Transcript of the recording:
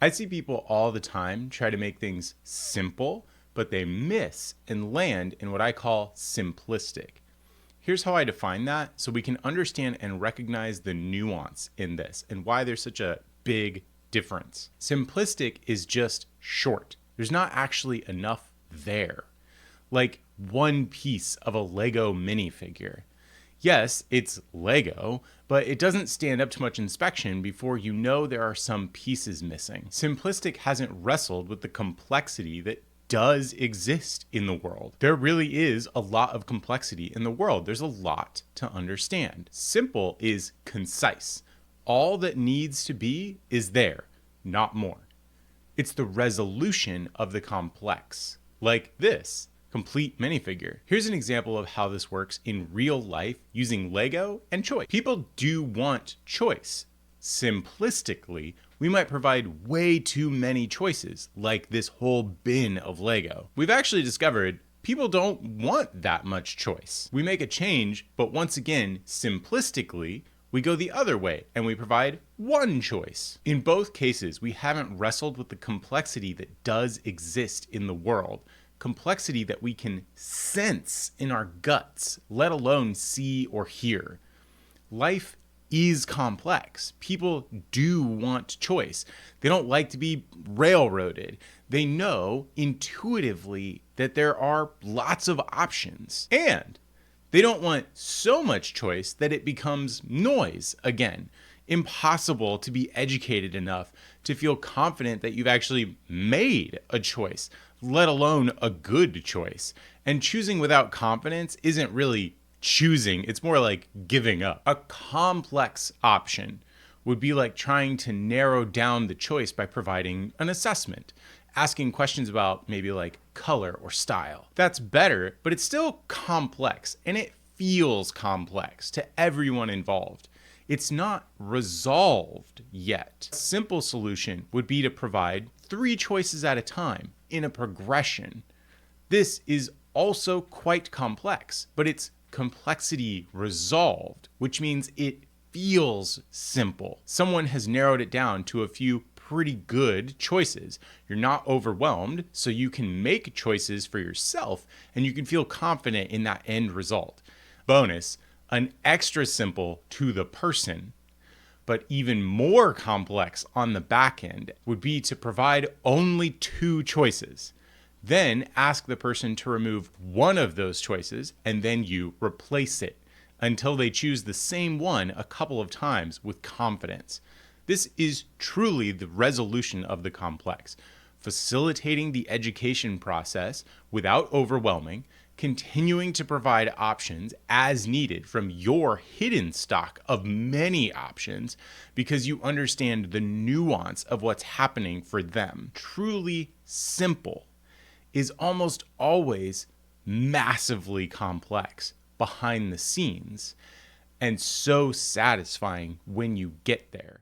I see people all the time try to make things simple, but they miss and land in what I call simplistic. Here's how I define that so we can understand and recognize the nuance in this and why there's such a big difference. Simplistic is just short. There's not actually enough there. Like one piece of a Lego minifigure. Yes, it's Lego, but it doesn't stand up to much inspection before you know there are some pieces missing. Simplistic hasn't wrestled with the complexity that does exist in the world. There really is a lot of complexity in the world. There's a lot to understand. Simple is concise. All that needs to be is there, not more. It's the resolution of the complex, like this complete minifigure. Here's an example of how this works in real life using Lego and choice. People do want choice. Simplistically, we might provide way too many choices, like this whole bin of Lego. We've actually discovered people don't want that much choice. We make a change, but once again, simplistically, we go the other way and we provide one choice. In both cases, we haven't wrestled with the complexity that does exist in the world. Complexity that we can sense in our guts, let alone see or hear. Life is complex. People do want choice. They don't like to be railroaded. They know intuitively that there are lots of options. And they don't want so much choice that it becomes noise again. Impossible to be educated enough to feel confident that you've actually made a choice, let alone a good choice. And choosing without confidence isn't really choosing, it's more like giving up. A complex option would be like trying to narrow down the choice by providing an assessment, asking questions about maybe like color or style. That's better, but it's still complex, and it feels complex to everyone involved. It's not resolved yet. A simple solution would be to provide 3 choices at a time in a progression. This is also quite complex, but it's complexity resolved, which means it feels simple. Someone has narrowed it down to a few pretty good choices. You're not overwhelmed, so you can make choices for yourself and you can feel confident in that end result. Bonus, an extra simple to the person, but even more complex on the back end would be to provide only 2 choices. Then ask the person to remove one of those choices and then you replace it until they choose the same one a couple of times with confidence. This is truly the resolution of the complex, facilitating the education process without overwhelming, continuing to provide options as needed from your hidden stock of many options because you understand the nuance of what's happening for them. Truly simple is almost always massively complex behind the scenes and so satisfying when you get there.